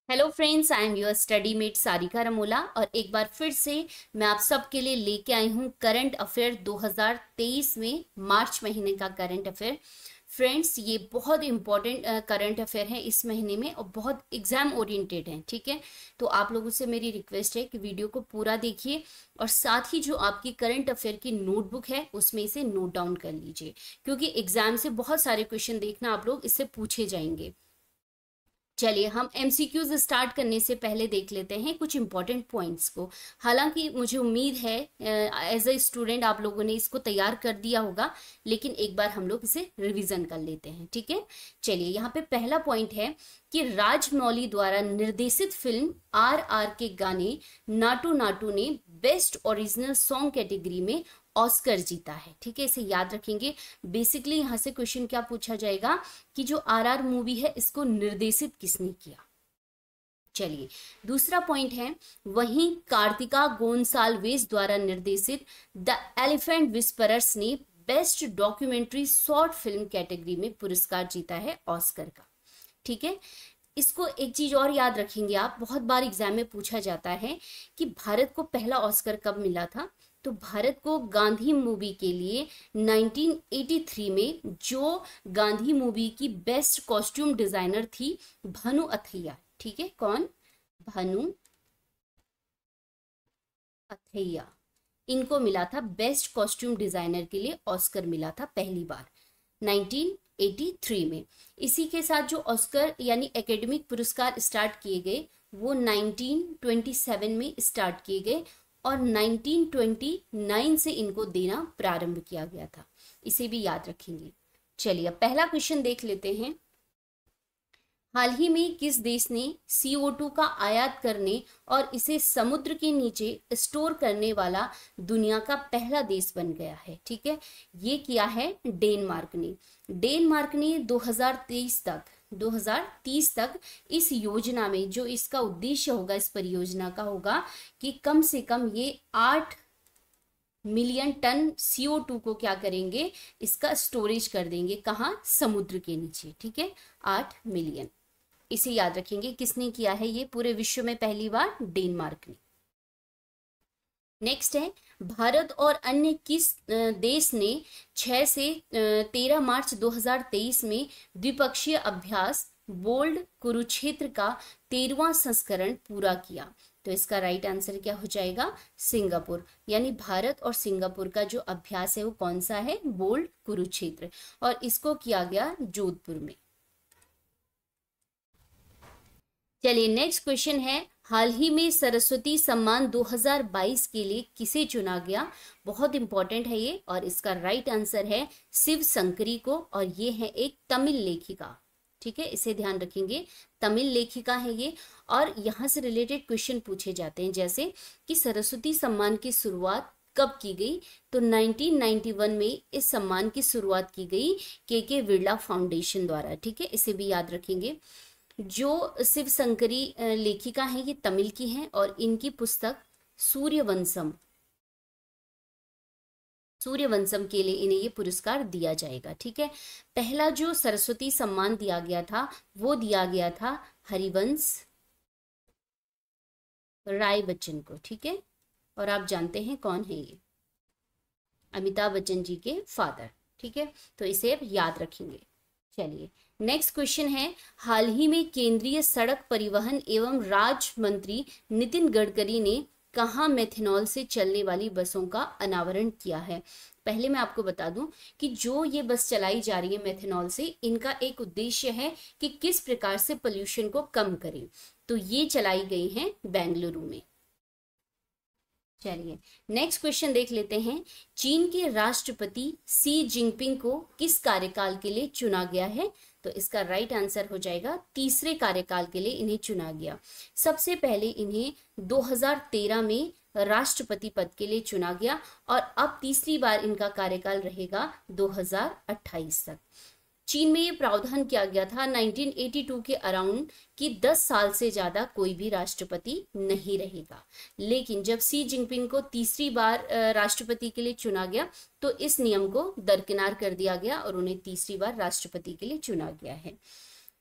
Hello friends, I am your study mate Sarika Ramola और एक बार फिर से मैं आप सबके लिए लेके आई हूँ करंट अफेयर 2023 में मार्च महीने का करंट अफेयर। फ्रेंड्स, ये बहुत इंपॉर्टेंट करंट अफेयर है इस महीने में और बहुत एग्जाम ओरिएंटेड है। ठीक है, तो आप लोगों से मेरी रिक्वेस्ट है कि वीडियो को पूरा देखिए और साथ ही जो आपकी करंट अफेयर की नोटबुक है उसमें इसे नोट डाउन कर लीजिए, क्योंकि एग्जाम से बहुत सारे क्वेश्चन देखना आप लोग इससे पूछे जाएंगे। चलिए, हम एमसीक्यूज स्टार्ट करने से पहले देख लेते हैं कुछ इंपॉर्टेंट पॉइंट्स को। हालांकि मुझे उम्मीद है एज अ स्टूडेंट आप लोगों ने इसको तैयार कर दिया होगा, लेकिन एक बार हम लोग इसे रिवीजन कर लेते हैं। ठीक है, चलिए, यहाँ पे पहला पॉइंट है कि राजमौली द्वारा निर्देशित फिल्म RR के गाने नाटू नाटू ने बेस्ट ओरिजिनल सॉन्ग कैटेगरी में ऑस्कर जीता है। ठीक है, इसे याद रखेंगे। बेसिकली यहाँ से क्वेश्चन क्या पूछा जाएगा कि जो RR मूवी है इसको निर्देशित किसने किया। चलिए, दूसरा पॉइंट है, वहीं कार्तिका गोंसाल्वेस द्वारा निर्देशित द एलिफेंट विस्परर्स ने best documentary short film category में पुरस्कार जीता है ऑस्कर का। ठीक है, इसको एक चीज और याद रखेंगे आप, बहुत बार एग्जाम में पूछा जाता है कि भारत को पहला ऑस्कर कब मिला था। तो भारत को गांधी मूवी के लिए 1983 में जो गांधी मूवी की बेस्ट कॉस्ट्यूम डिजाइनर थी भानु अथैया। ठीक है, कौन? भानु अथैया, इनको मिला था बेस्ट कॉस्ट्यूम डिजाइनर के लिए ऑस्कर मिला था पहली बार 1983 में। इसी के साथ जो ऑस्कर यानी एकेडमिक पुरस्कार स्टार्ट किए गए वो 1927 में स्टार्ट किए गए और 1929 से इनको देना प्रारंभ किया गया था। इसे भी याद रखेंगे। चलिए, अब पहला क्वेश्चन देख लेते हैं। हाल ही में किस देश ने CO2 का आयात करने और इसे समुद्र के नीचे स्टोर करने वाला दुनिया का पहला देश बन गया है? ठीक है, ये किया है डेनमार्क ने। डेनमार्क ने 2030 तक इस योजना में, जो इसका उद्देश्य होगा इस परियोजना का होगा कि कम से कम ये 8 मिलियन टन CO2 को क्या करेंगे, इसका स्टोरेज कर देंगे। कहाँ? समुद्र के नीचे। ठीक है, 8 मिलियन। इसे याद रखेंगे। किसने किया है ये पूरे विश्व में पहली बार? डेनमार्क ने। नेक्स्ट है, भारत और अन्य किस देश ने 6 से 13 मार्च 2023 में द्विपक्षीय अभ्यास बोल्ड कुरुक्षेत्र का 13वां संस्करण पूरा किया? तो इसका राइट आंसर क्या हो जाएगा? सिंगापुर। यानी भारत और सिंगापुर का जो अभ्यास है वो कौन सा है? बोल्ड कुरुक्षेत्र, और इसको किया गया जोधपुर में। चलिए, नेक्स्ट क्वेश्चन है, हाल ही में सरस्वती सम्मान 2022 के लिए किसे चुना गया? बहुत इंपॉर्टेंट है ये, और इसका राइट आंसर है शिव शंकरी को, और ये है एक तमिल लेखिका। ठीक है, इसे ध्यान रखेंगे, तमिल लेखिका है ये। और यहाँ से रिलेटेड क्वेश्चन पूछे जाते हैं, जैसे कि सरस्वती सम्मान की शुरुआत कब की गई? तो 1991 में इस सम्मान की शुरुआत की गई के बिरला फाउंडेशन द्वारा। ठीक है, इसे भी याद रखेंगे। जो शिव शंकरी लेखिका हैं ये तमिल की हैं और इनकी पुस्तक सूर्यवंशम के लिए इन्हें ये पुरस्कार दिया जाएगा। ठीक है, पहला जो सरस्वती सम्मान दिया गया था वो दिया गया था हरिवंश राय बच्चन को। ठीक है, और आप जानते हैं कौन है ये? अमिताभ बच्चन जी के फादर। ठीक है, तो इसे आप याद रखेंगे। चलिए, नेक्स्ट क्वेश्चन है, हाल ही में केंद्रीय सड़क परिवहन एवं राज्य मंत्री नितिन गडकरी ने कहाँ मेथनॉल से चलने वाली बसों का अनावरण किया है? पहले मैं आपको बता दूं कि जो ये बस चलाई जा रही है मेथनॉल से, इनका एक उद्देश्य है कि किस प्रकार से पोल्यूशन को कम करें। तो ये चलाई गई हैं बेंगलुरु में। चलिए, नेक्स्ट क्वेश्चन देख लेते हैं। चीन के राष्ट्रपति शी जिनपिंग को किस कार्यकाल के लिए चुना गया है? तो इसका राइट आंसर हो जाएगा तीसरे कार्यकाल के लिए इन्हें चुना गया। सबसे पहले इन्हें 2013 में राष्ट्रपति पद के लिए चुना गया और अब तीसरी बार इनका कार्यकाल रहेगा 2028 तक। चीन में ये प्रावधान किया गया था 1982 के अराउंड कि 10 साल से ज्यादा कोई भी राष्ट्रपति नहीं रहेगा, लेकिन जब शी जिनपिंग को तीसरी बार राष्ट्रपति के लिए चुना गया तो इस नियम को दरकिनार कर दिया गया और उन्हें तीसरी बार राष्ट्रपति के लिए चुना गया है।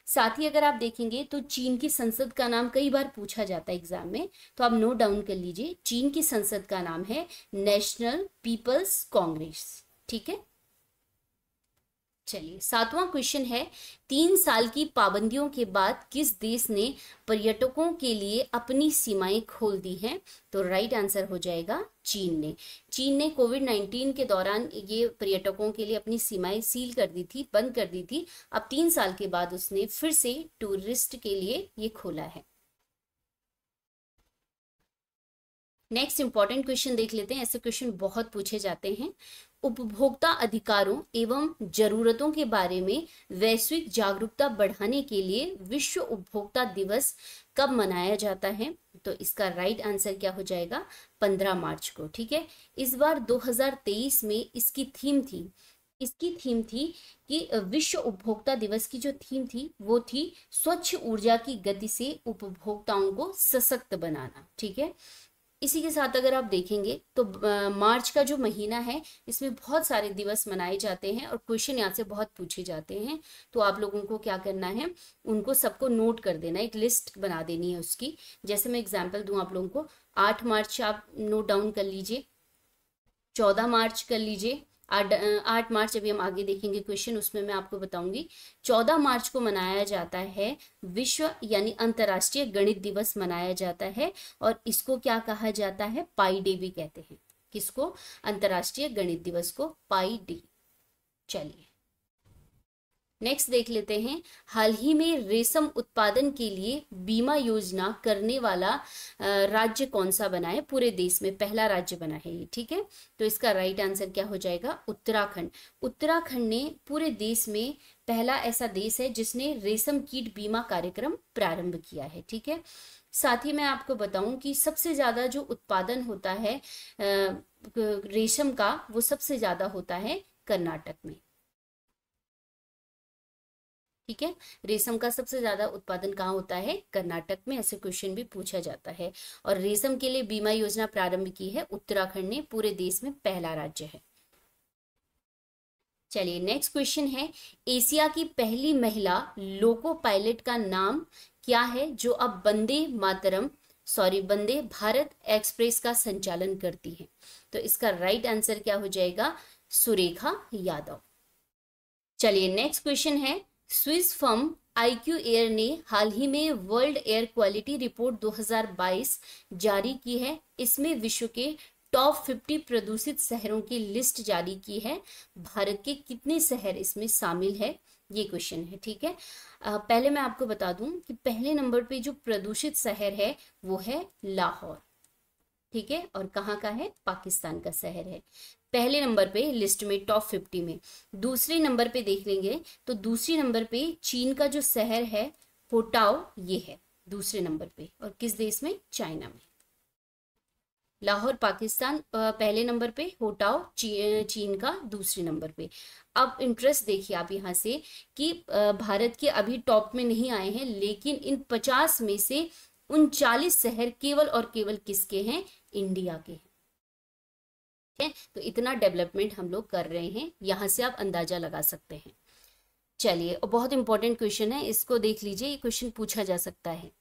साथ ही अगर आप देखेंगे तो चीन की संसद का नाम कई बार पूछा जाता है एग्जाम में, तो आप नोट डाउन कर लीजिए, चीन की संसद का नाम है नेशनल पीपल्स कांग्रेस। ठीक है, चलिए 7वां क्वेश्चन है, 3 साल की पाबंदियों के बाद किस देश ने पर्यटकों के लिए अपनी सीमाएं खोल दी हैं? तो राइट आंसर हो जाएगा चीन ने। चीन ने कोविड-19 के दौरान ये पर्यटकों के लिए अपनी सीमाएं सील कर दी थी, बंद कर दी थी। अब 3 साल के बाद उसने फिर से टूरिस्ट के लिए ये खोला है। नेक्स्ट इंपॉर्टेंट क्वेश्चन देख लेते हैं, ऐसे क्वेश्चन बहुत पूछे जाते हैं। उपभोक्ता अधिकारों एवं जरूरतों के बारे में वैश्विक जागरूकता बढ़ाने के लिए विश्व उपभोक्ता दिवस कब मनाया जाता है? तो इसका राइट आंसर क्या हो जाएगा? 15 मार्च को। ठीक है, इस बार 2023 में इसकी थीम थी कि विश्व उपभोक्ता दिवस की जो थीम थी वो थी स्वच्छ ऊर्जा की गति से उपभोक्ताओं को सशक्त बनाना। ठीक है, इसी के साथ अगर आप देखेंगे तो मार्च का जो महीना है इसमें बहुत सारे दिवस मनाए जाते हैं और क्वेश्चन यहाँ से बहुत पूछे जाते हैं। तो आप लोगों को क्या करना है, उनको सबको नोट कर देना, एक लिस्ट बना देनी है उसकी। जैसे मैं एग्जांपल दूं आप लोगों को, 8 मार्च आप नोट डाउन कर लीजिए, 14 मार्च कर लीजिए, 8 मार्च अभी हम आगे देखेंगे क्वेश्चन, उसमें मैं आपको बताऊंगी। 14 मार्च को मनाया जाता है विश्व यानी अंतर्राष्ट्रीय गणित दिवस मनाया जाता है, और इसको क्या कहा जाता है? पाई डे भी कहते हैं। किसको? अंतर्राष्ट्रीय गणित दिवस को पाई डे। चलिए नेक्स्ट देख लेते हैं, हाल ही में रेशम उत्पादन के लिए बीमा योजना करने वाला राज्य कौन सा बना है? पूरे देश में पहला राज्य बना है ये। ठीक है, तो इसका राइट आंसर क्या हो जाएगा? उत्तराखंड। उत्तराखंड ने पूरे देश में पहला ऐसा देश है जिसने रेशम कीट बीमा कार्यक्रम प्रारंभ किया है। ठीक है, साथ ही मैं आपको बताऊं कि सबसे ज्यादा जो उत्पादन होता है रेशम का, वो सबसे ज्यादा होता है कर्नाटक में। ठीक है, रेशम का सबसे ज्यादा उत्पादन कहाँ होता है? कर्नाटक में। ऐसे क्वेश्चन भी पूछा जाता है। और रेशम के लिए बीमा योजना प्रारंभ की है उत्तराखंड ने, पूरे देश में पहला राज्य है। चलिए नेक्स्ट क्वेश्चन है, एशिया की पहली महिला लोको पायलट का नाम क्या है जो अब वंदे भारत एक्सप्रेस का संचालन करती है? तो इसका राइट आंसर क्या हो जाएगा? सुरेखा यादव। चलिए नेक्स्ट क्वेश्चन है, स्विस फर्म IQ एयर ने हाल ही में वर्ल्ड एयर क्वालिटी रिपोर्ट 2022 जारी की है। इसमें विश्व के टॉप 50 प्रदूषित शहरों की लिस्ट जारी की है। भारत के कितने शहर इसमें शामिल है? ये क्वेश्चन है। ठीक है, पहले मैं आपको बता दूं कि पहले नंबर पे जो प्रदूषित शहर है वो है लाहौर। ठीक है, और कहाँ का है? पाकिस्तान का शहर है पहले नंबर पे लिस्ट में, टॉप 50 में। दूसरे नंबर पे देख लेंगे तो दूसरे नंबर पे चीन का जो शहर है होटाओ, ये है दूसरे नंबर पे। और किस देश में? चाइना में। लाहौर पाकिस्तान पहले नंबर पे, होटाओ चीन का दूसरे नंबर पे। अब इंटरेस्ट देखिए आप यहाँ से कि भारत के अभी टॉप में नहीं आए हैं, लेकिन इन 50 में से 39 शहर केवल और केवल किसके हैं? इंडिया के हैं। तो इतना डेवलपमेंट हम लोग कर रहे हैं, यहां से आप अंदाजा लगा सकते हैं। चलिए, बहुत इंपॉर्टेंट क्वेश्चन है, इसको देख लीजिए, ये क्वेश्चन पूछा जा सकता है।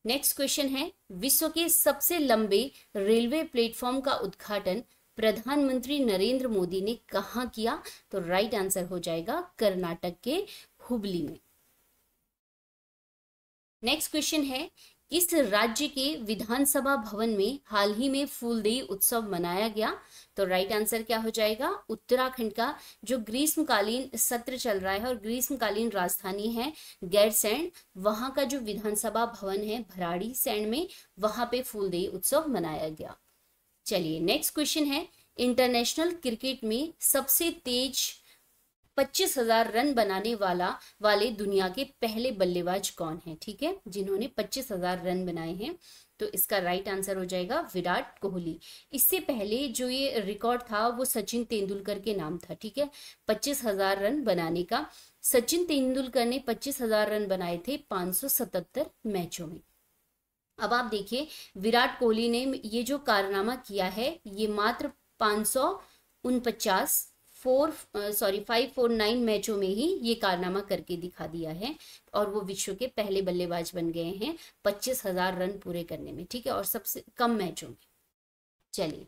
नेक्स्ट क्वेश्चन है, विश्व के सबसे लंबे रेलवे प्लेटफॉर्म का उद्घाटन प्रधानमंत्री नरेंद्र मोदी ने कहाँ किया? तो राइट आंसर हो जाएगा कर्नाटक के हुबली में। नेक्स्ट क्वेश्चन है, किस राज्य के विधानसभा भवन में हाल ही में फूलदेई उत्सव मनाया गया? तो राइट आंसर क्या हो जाएगा? उत्तराखंड का जो ग्रीष्मकालीन सत्र चल रहा है और ग्रीष्मकालीन राजधानी है गैरसैंण, वहां का जो विधानसभा भवन है भराड़ी सैंण में, वहां पे फूलदेई उत्सव मनाया गया। चलिए नेक्स्ट क्वेश्चन है, इंटरनेशनल क्रिकेट में सबसे तेज 25,000 रन बनाने वाले दुनिया के पहले बल्लेबाज कौन है? ठीक है, जिन्होंने 25,000 रन बनाए हैं। तो इसका राइट आंसर हो जाएगा विराट कोहली। इससे पहले जो ये रिकॉर्ड था वो सचिन तेंदुलकर के नाम था। ठीक है, 25,000 रन बनाने का। सचिन तेंदुलकर ने 25,000 रन बनाए थे 577 मैचों में। अब आप देखिए, विराट कोहली ने ये जो कारनामा किया है, ये मात्र 549 549 मैचों में ही ये कारनामा करके दिखा दिया है और वो विश्व के पहले बल्लेबाज बन गए हैं 25,000 रन पूरे करने में, ठीक है, और सबसे कम मैचों में। चलिए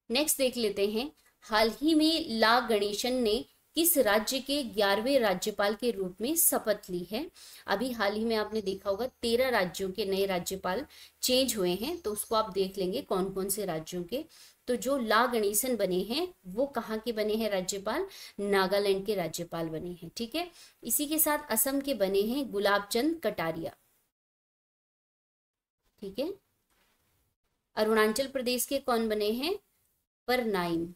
नेक्स्ट देख लेते हैं। हाल ही में ला गणेशन ने किस राज्य के 11वें राज्यपाल के रूप में शपथ ली है? अभी हाल ही में आपने देखा होगा 13 राज्यों के नए राज्यपाल चेंज हुए हैं, तो उसको आप देख लेंगे कौन कौन से राज्यों के। तो जो ला गणेशन बने हैं वो कहाँ के बने हैं राज्यपाल? नागालैंड के राज्यपाल बने हैं, ठीक है। इसी के साथ असम के बने हैं गुलाब चंद कटारिया, ठीक है। अरुणाचल प्रदेश के कौन बने हैं? परनाइम।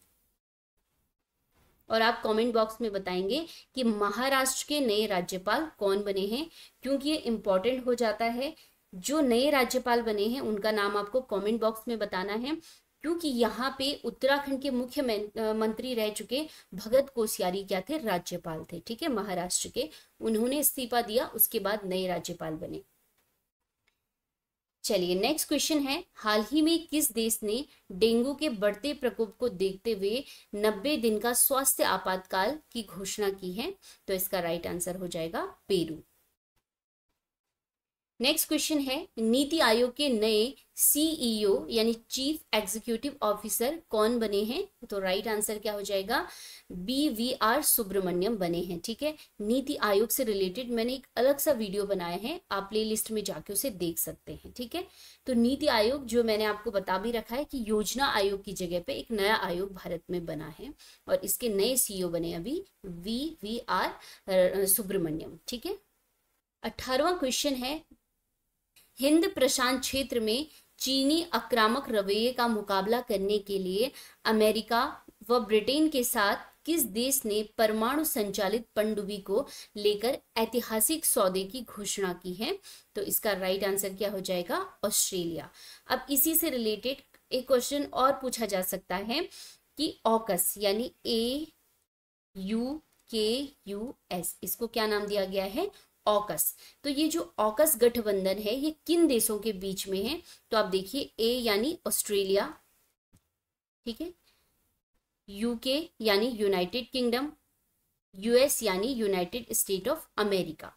और आप कमेंट बॉक्स में बताएंगे कि महाराष्ट्र के नए राज्यपाल कौन बने हैं, क्योंकि ये इंपॉर्टेंट हो जाता है। जो नए राज्यपाल बने हैं उनका नाम आपको कमेंट बॉक्स में बताना है, क्योंकि यहाँ पे उत्तराखंड के मुख्य मंत्री रह चुके भगत कोश्यारी क्या थे? राज्यपाल थे, ठीक है, महाराष्ट्र के। उन्होंने इस्तीफा दिया, उसके बाद नए राज्यपाल बने। चलिए नेक्स्ट क्वेश्चन है, हाल ही में किस देश ने डेंगू के बढ़ते प्रकोप को देखते हुए 90 दिन का स्वास्थ्य आपातकाल की घोषणा की है? तो इसका राइट आंसर हो जाएगा पेरू। नेक्स्ट क्वेश्चन है, नीति आयोग के नए सीईओ यानी चीफ एग्जीक्यूटिव ऑफिसर कौन बने हैं? तो राइट आंसर क्या हो जाएगा? BVR सुब्रमण्यम बने हैं, ठीक है। नीति आयोग से रिलेटेड मैंने एक अलग सा वीडियो बनाया है, आप प्लेलिस्ट में जाके उसे देख सकते हैं, ठीक है। तो नीति आयोग जो मैंने आपको बता भी रखा है कि योजना आयोग की जगह पे एक नया आयोग भारत में बना है और इसके नए सीईओ बने अभी VVR सुब्रमण्यम, ठीक है। 18वां क्वेश्चन है, हिंद प्रशांत क्षेत्र में चीनी आक्रामक रवैये का मुकाबला करने के लिए अमेरिका व ब्रिटेन के साथ किस देश ने परमाणु संचालित पनडुब्बी को लेकर ऐतिहासिक सौदे की घोषणा की है? तो इसका राइट आंसर क्या हो जाएगा? ऑस्ट्रेलिया। अब इसी से रिलेटेड एक क्वेश्चन और पूछा जा सकता है कि ऑकस यानी AUKUS, इसको क्या नाम दिया गया है? ऑकस। तो ये जो ऑकस गठबंधन है ये किन देशों के बीच में है? तो आप देखिए, ए यानी ऑस्ट्रेलिया, ठीक है, यूके यानी यूनाइटेड किंगडम, यूएस यानी यूनाइटेड स्टेट ऑफ अमेरिका।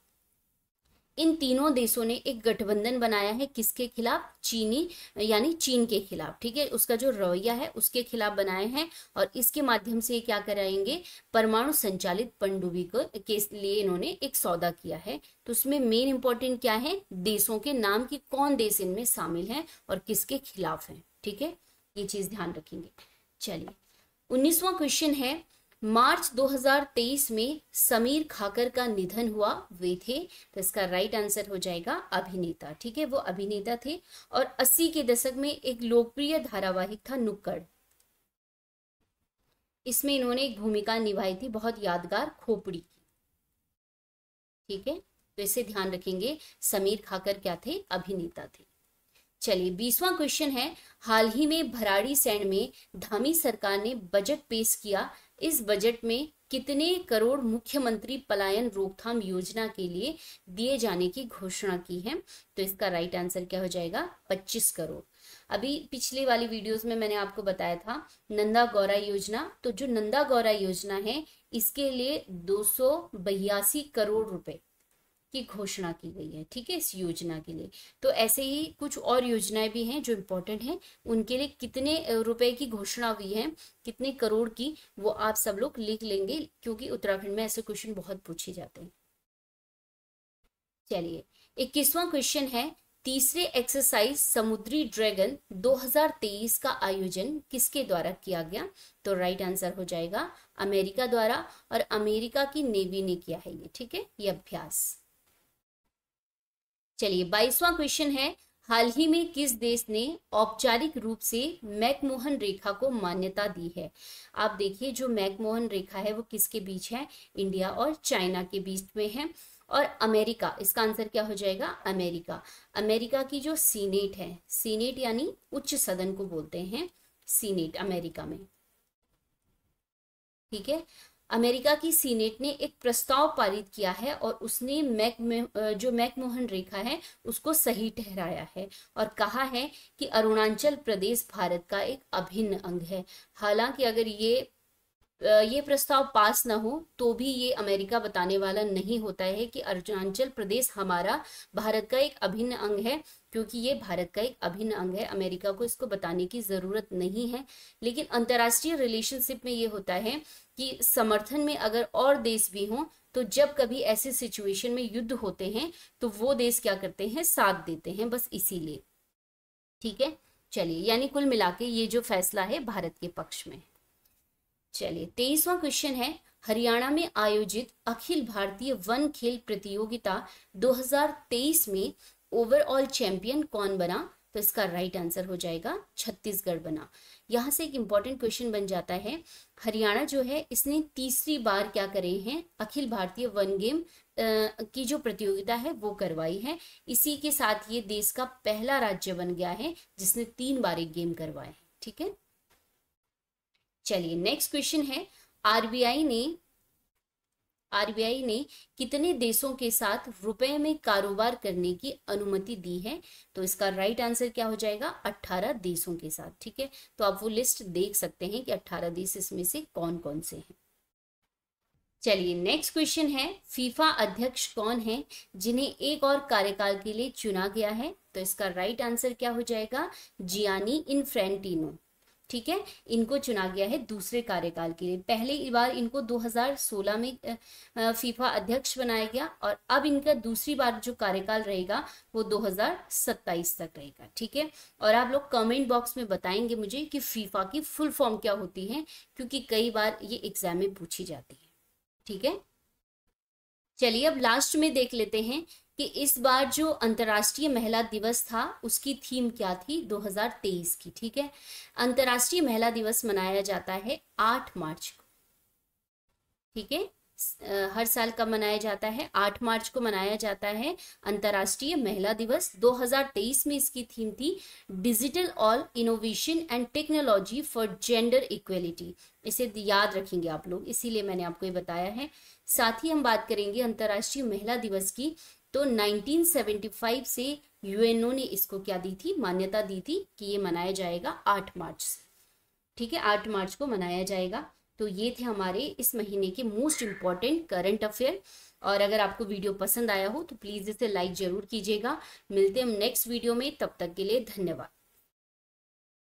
इन तीनों देशों ने एक गठबंधन बनाया है, किसके खिलाफ? चीनी यानी चीन के खिलाफ, ठीक है, उसका जो रवैया है उसके खिलाफ बनाए हैं और इसके माध्यम से क्या कराएंगे? परमाणु संचालित पनडुब्बी को के लिए इन्होंने एक सौदा किया है। तो उसमें मेन इंपॉर्टेंट क्या है? देशों के नाम की कौन देश इनमें शामिल है और किसके खिलाफ है, ठीक है, ये चीज ध्यान रखेंगे। चलिए 19वां क्वेश्चन है, मार्च 2023 में समीर खाकर का निधन हुआ, वे थे? तो इसका राइट आंसर हो जाएगा अभिनेता, ठीक है, वो अभिनेता थे और 80 के दशक में एक लोकप्रिय धारावाहिक था नुक्कड़, इसमें इन्होंने एक भूमिका निभाई थी बहुत यादगार, खोपड़ी की, ठीक है। तो इसे ध्यान रखेंगे, समीर खाकर क्या थे? अभिनेता थे। चलिए 20वां क्वेश्चन है, हाल ही में भराड़ीसैंण में धामी सरकार ने बजट पेश किया, इस बजट में कितने करोड़ मुख्यमंत्री पलायन रोकथाम योजना के लिए दिए जाने की घोषणा की है? तो इसका राइट आंसर क्या हो जाएगा? 25 करोड़। अभी पिछली वाली वीडियोस में मैंने आपको बताया था नंदा गौरा योजना, तो जो नंदा गौरा योजना है इसके लिए 282 करोड़ रुपए की घोषणा की गई है, ठीक है, इस योजना के लिए। तो ऐसे ही कुछ और योजनाएं भी हैं जो इम्पोर्टेंट हैं, उनके लिए कितने रुपए की घोषणा हुई है, कितने करोड़ की, वो आप सब लोग लिख लेंगे, क्योंकि उत्तराखंड में ऐसे क्वेश्चन बहुत पूछे जाते हैं। चलिए 21वां क्वेश्चन है, तीसरे एक्सरसाइज समुद्री ड्रैगन 2023 का आयोजन किसके द्वारा किया गया? तो राइट आंसर हो जाएगा अमेरिका द्वारा, और अमेरिका की नेवी ने किया है ये, ठीक है, ये अभ्यास। चलिए 22वां क्वेश्चन है, हाल ही में किस देश ने औपचारिक रूप से मैकमोहन रेखा को मान्यता दी है? आप देखिए, जो मैकमोहन रेखा है वो किसके बीच है? इंडिया और चाइना के बीच में है। और अमेरिका, इसका आंसर क्या हो जाएगा? अमेरिका। अमेरिका की जो सीनेट है, सीनेट यानी उच्च सदन को बोलते हैं सीनेट अमेरिका में, ठीक है, अमेरिका की सीनेट ने एक प्रस्ताव पारित किया है और उसने जो मैकमोहन रेखा है उसको सही ठहराया है और कहा है कि अरुणाचल प्रदेश भारत का एक अभिन्न अंग है। हालांकि अगर ये ये प्रस्ताव पास ना हो तो भी ये अमेरिका बताने वाला नहीं होता है कि अरुणाचल प्रदेश हमारा भारत का एक अभिन्न अंग है, क्योंकि ये भारत का एक अभिन्न अंग है। अमेरिका को इसको बताने की जरूरत नहीं है। लेकिन अंतर्राष्ट्रीय रिलेशनशिप में ये होता है कि समर्थन में अगर और देश भी हों तो जब कभी ऐसे सिचुएशन में युद्ध होते हैं तो वो देश क्या करते हैं, साथ देते हैं, बस इसीलिए। ठीक है, चलिए, यानी कुल मिला के ये जो फैसला है भारत के पक्ष में। चलिए 23वां क्वेश्चन है, हरियाणा में आयोजित अखिल भारतीय वन खेल प्रतियोगिता 2023 में ओवरऑल चैंपियन कौन बना? तो इसका राइट आंसर हो जाएगा छत्तीसगढ़ बना। यहाँ से एक इंपॉर्टेंट क्वेश्चन बन जाता है, हरियाणा जो है इसने तीसरी बार क्या करे हैं, अखिल भारतीय वन गेम की जो प्रतियोगिता है वो करवाई है। इसी के साथ ये देश का पहला राज्य बन गया है जिसने 3 बार एक गेम करवाए हैं। ठीक है, चलिए नेक्स्ट क्वेश्चन है, आरबीआई ने कितने देशों के साथ रुपए में कारोबार करने की अनुमति दी है? तो इसका राइट आंसर क्या हो जाएगा, 18 देशों के साथ। ठीक है, तो आप वो लिस्ट देख सकते हैं कि 18 देश इसमें से कौन कौन से हैं। चलिए नेक्स्ट क्वेश्चन है, फीफा अध्यक्ष कौन है जिन्हें एक और कार्यकाल के लिए चुना गया है? तो इसका राइट आंसर क्या हो जाएगा, जियानी इन्फैंटिनो। ठीक है, इनको चुना गया है दूसरे कार्यकाल के लिए। पहली बार इनको 2016 में फीफा अध्यक्ष बनाया गया और अब इनका दूसरी बार जो कार्यकाल रहेगा वो 2027 तक रहेगा। ठीक है, और आप लोग कमेंट बॉक्स में बताएंगे मुझे कि फीफा की फुल फॉर्म क्या होती है, क्योंकि कई बार ये एग्जाम में पूछी जाती है। ठीक है, चलिए अब लास्ट में देख लेते हैं कि इस बार जो अंतर्राष्ट्रीय महिला दिवस था उसकी थीम क्या थी 2023 की। ठीक है, अंतर्राष्ट्रीय महिला दिवस मनाया जाता है 8 मार्च को। ठीक है, हर साल कब मनाया जाता है, 8 मार्च को मनाया जाता है अंतर्राष्ट्रीय महिला दिवस। 2023 में इसकी थीम थी digital all innovation and technology for gender equality. इसे याद रखेंगे आप लोग, इसीलिए मैंने आपको ये बताया है। साथ ही हम बात करेंगे अंतर्राष्ट्रीय महिला दिवस की, तो 1975 से यूएनओ ने इसको क्या दी थी, मान्यता दी थी कि ये मनाया जाएगा 8 मार्च से। ठीक है, 8 मार्च को मनाया जाएगा। तो ये थे हमारे इस महीने के मोस्ट इम्पॉर्टेंट करंट अफेयर। और अगर आपको वीडियो पसंद आया हो तो प्लीज़ इसे लाइक जरूर कीजिएगा। मिलते हैं हम नेक्स्ट वीडियो में, तब तक के लिए धन्यवाद।